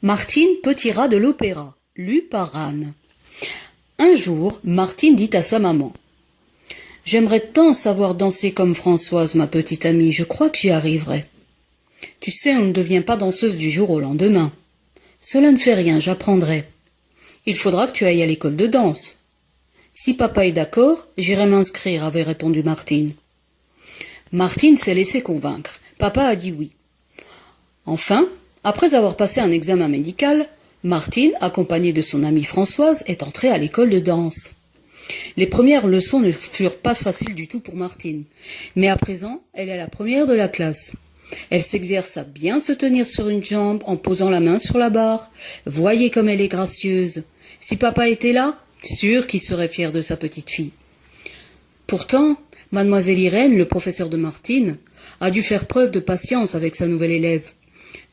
Martine, petit rat de l'opéra, lu par Anne. Un jour, Martine dit à sa maman: « J'aimerais tant savoir danser comme Françoise, ma petite amie, je crois que j'y arriverai. Tu sais, on ne devient pas danseuse du jour au lendemain. Cela ne fait rien, j'apprendrai. Il faudra que tu ailles à l'école de danse. Si papa est d'accord, j'irai m'inscrire, avait répondu Martine. Martine s'est laissée convaincre. Papa a dit oui. Enfin, après avoir passé un examen médical, Martine, accompagnée de son amie Françoise, est entrée à l'école de danse. Les premières leçons ne furent pas faciles du tout pour Martine, mais à présent, elle est la première de la classe. Elle s'exerce à bien se tenir sur une jambe en posant la main sur la barre. Voyez comme elle est gracieuse. Si papa était là, sûr qu'il serait fier de sa petite fille. Pourtant, mademoiselle Irène, le professeur de Martine, a dû faire preuve de patience avec sa nouvelle élève.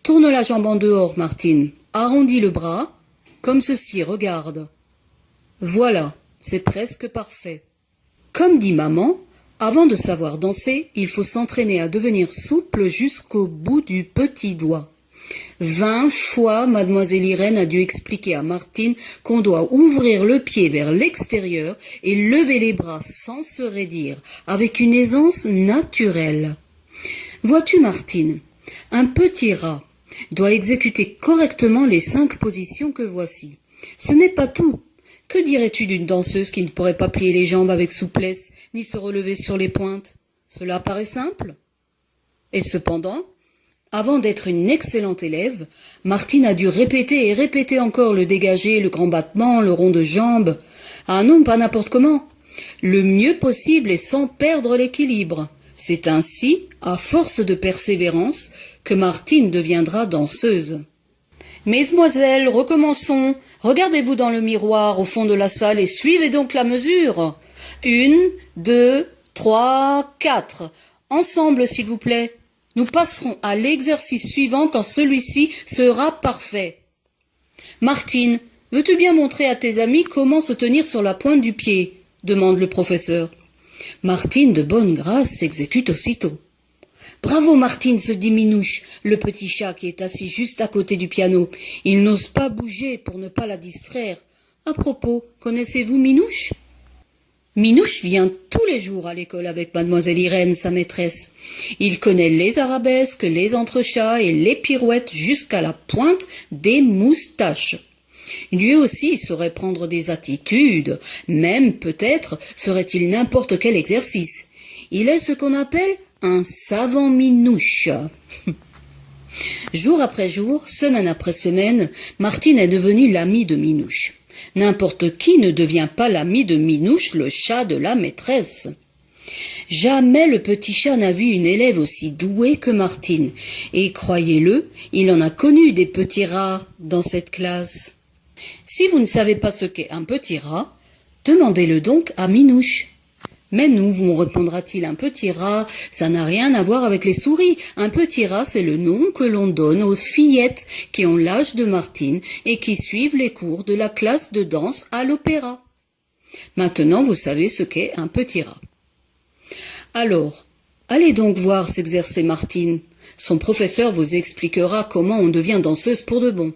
Tourne la jambe en dehors, Martine. Arrondis le bras, comme ceci, regarde. Voilà, c'est presque parfait. Comme dit maman, avant de savoir danser, il faut s'entraîner à devenir souple jusqu'au bout du petit doigt. 20 fois, mademoiselle Irène a dû expliquer à Martine qu'on doit ouvrir le pied vers l'extérieur et lever les bras sans se raidir, avec une aisance naturelle. Vois-tu, Martine, un petit rat doit exécuter correctement les 5 positions que voici. Ce n'est pas tout. Que dirais-tu d'une danseuse qui ne pourrait pas plier les jambes avec souplesse, ni se relever sur les pointes? Cela paraît simple. Et cependant, avant d'être une excellente élève, Martine a dû répéter et répéter encore le dégagé, le grand battement, le rond de jambe. Ah non, pas n'importe comment. Le mieux possible et sans perdre l'équilibre. C'est ainsi, à force de persévérance, que Martine deviendra danseuse. Mesdemoiselles, recommençons. Regardez-vous dans le miroir au fond de la salle et suivez donc la mesure. 1, 2, 3, 4. Ensemble, s'il vous plaît. Nous passerons à l'exercice suivant quand celui-ci sera parfait. Martine, veux-tu bien montrer à tes amis comment se tenir sur la pointe du pied? Demande le professeur. Martine, de bonne grâce, s'exécute aussitôt. Bravo, Martine, se dit Minouche, le petit chat qui est assis juste à côté du piano. Il n'ose pas bouger pour ne pas la distraire. À propos, connaissez-vous Minouche? Minouche vient tous les jours à l'école avec mademoiselle Irène, sa maîtresse. Il connaît les arabesques, les entrechats et les pirouettes jusqu'à la pointe des moustaches. Lui aussi saurait prendre des attitudes, même peut-être ferait-il n'importe quel exercice. Il est ce qu'on appelle un savant Minouche. Jour après jour, semaine après semaine, Martine est devenue l'amie de Minouche. N'importe qui ne devient pas l'ami de Minouche, le chat de la maîtresse. Jamais le petit chat n'a vu une élève aussi douée que Martine. Et croyez-le, il en a connu des petits rats dans cette classe. Si vous ne savez pas ce qu'est un petit rat, demandez-le donc à Minouche. Mais nous, vous répondra-t-il, un petit rat, ça n'a rien à voir avec les souris. Un petit rat, c'est le nom que l'on donne aux fillettes qui ont l'âge de Martine et qui suivent les cours de la classe de danse à l'opéra. Maintenant, vous savez ce qu'est un petit rat. Alors, allez donc voir s'exercer Martine. Son professeur vous expliquera comment on devient danseuse pour de bon.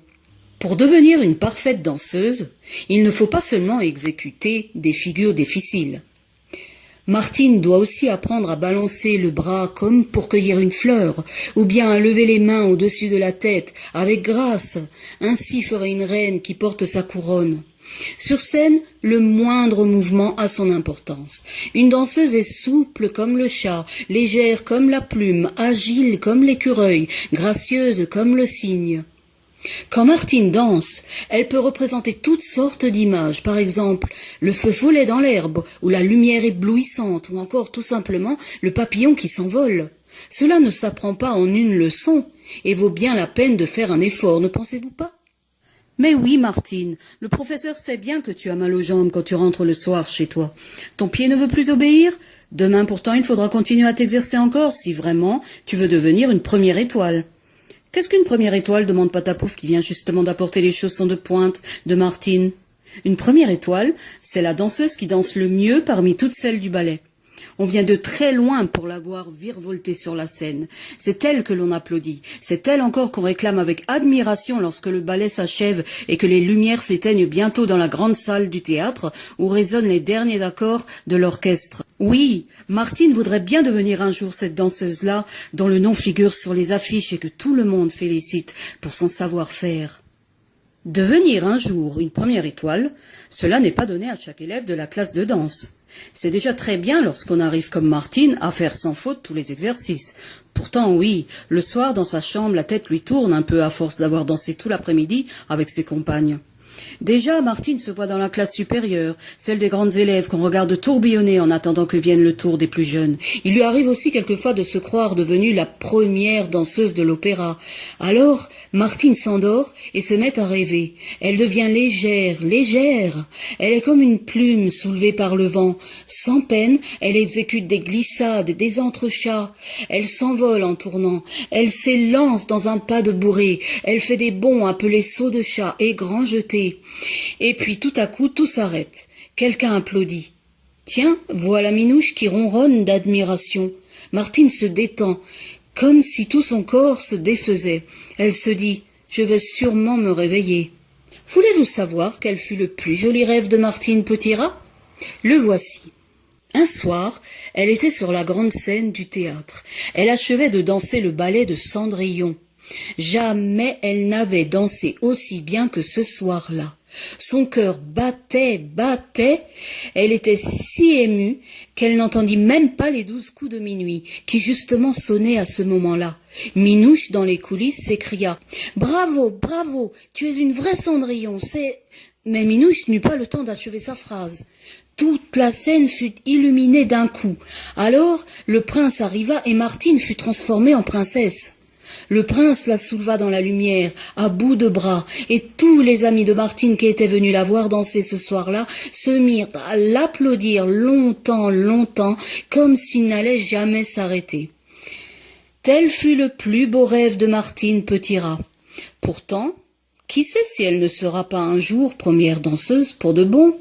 Pour devenir une parfaite danseuse, il ne faut pas seulement exécuter des figures difficiles. Martine doit aussi apprendre à balancer le bras comme pour cueillir une fleur, ou bien à lever les mains au-dessus de la tête, avec grâce. Ainsi ferait une reine qui porte sa couronne. Sur scène, le moindre mouvement a son importance. Une danseuse est souple comme le chat, légère comme la plume, agile comme l'écureuil, gracieuse comme le cygne. Quand Martine danse, elle peut représenter toutes sortes d'images, par exemple le feu follet dans l'herbe, ou la lumière éblouissante, ou encore tout simplement le papillon qui s'envole. Cela ne s'apprend pas en une leçon, et vaut bien la peine de faire un effort, ne pensez-vous pas? Mais oui, Martine, le professeur sait bien que tu as mal aux jambes quand tu rentres le soir chez toi. Ton pied ne veut plus obéir? Demain pourtant il faudra continuer à t'exercer encore, si vraiment tu veux devenir une première étoile. Qu'est-ce qu'une première étoile? Demande Patapouf qui vient justement d'apporter les chaussons de pointe de Martine. Une première étoile, c'est la danseuse qui danse le mieux parmi toutes celles du ballet. On vient de très loin pour la voir virevolter sur la scène. C'est elle que l'on applaudit. C'est elle encore qu'on réclame avec admiration lorsque le ballet s'achève et que les lumières s'éteignent bientôt dans la grande salle du théâtre où résonnent les derniers accords de l'orchestre. Oui, Martine voudrait bien devenir un jour cette danseuse-là dont le nom figure sur les affiches et que tout le monde félicite pour son savoir-faire. Devenir un jour une première étoile, cela n'est pas donné à chaque élève de la classe de danse. C'est déjà très bien lorsqu'on arrive comme Martine à faire sans faute tous les exercices. Pourtant oui, le soir dans sa chambre la tête lui tourne un peu à force d'avoir dansé tout l'après-midi avec ses compagnes. Déjà, Martine se voit dans la classe supérieure, celle des grandes élèves qu'on regarde tourbillonner en attendant que vienne le tour des plus jeunes. Il lui arrive aussi quelquefois de se croire devenue la première danseuse de l'opéra. Alors, Martine s'endort et se met à rêver. Elle devient légère, légère. Elle est comme une plume soulevée par le vent. Sans peine, elle exécute des glissades, des entrechats. Elle s'envole en tournant. Elle s'élance dans un pas de bourrée. Elle fait des bonds appelés sauts de chat et grands jetés. Et puis tout à coup, tout s'arrête. Quelqu'un applaudit. Tiens, voilà Minouche qui ronronne d'admiration. Martine se détend, comme si tout son corps se défaisait. Elle se dit « Je vais sûrement me réveiller ». Voulez-vous savoir quel fut le plus joli rêve de Martine Petit-Rat? Le voici. Un soir, elle était sur la grande scène du théâtre. Elle achevait de danser le ballet de Cendrillon. Jamais elle n'avait dansé aussi bien que ce soir-là. Son cœur battait, battait. Elle était si émue qu'elle n'entendit même pas les 12 coups de minuit, qui justement sonnaient à ce moment-là. Minouche, dans les coulisses, s'écria « Bravo, bravo, tu es une vraie Cendrillon, c'est… » Mais Minouche n'eut pas le temps d'achever sa phrase. Toute la scène fut illuminée d'un coup. Alors, le prince arriva et Martine fut transformée en princesse. Le prince la souleva dans la lumière, à bout de bras, et tous les amis de Martine qui étaient venus la voir danser ce soir-là se mirent à l'applaudir longtemps, longtemps, comme s'il n'allait jamais s'arrêter. Tel fut le plus beau rêve de Martine Petit-Rat. Pourtant, qui sait si elle ne sera pas un jour première danseuse pour de bon ?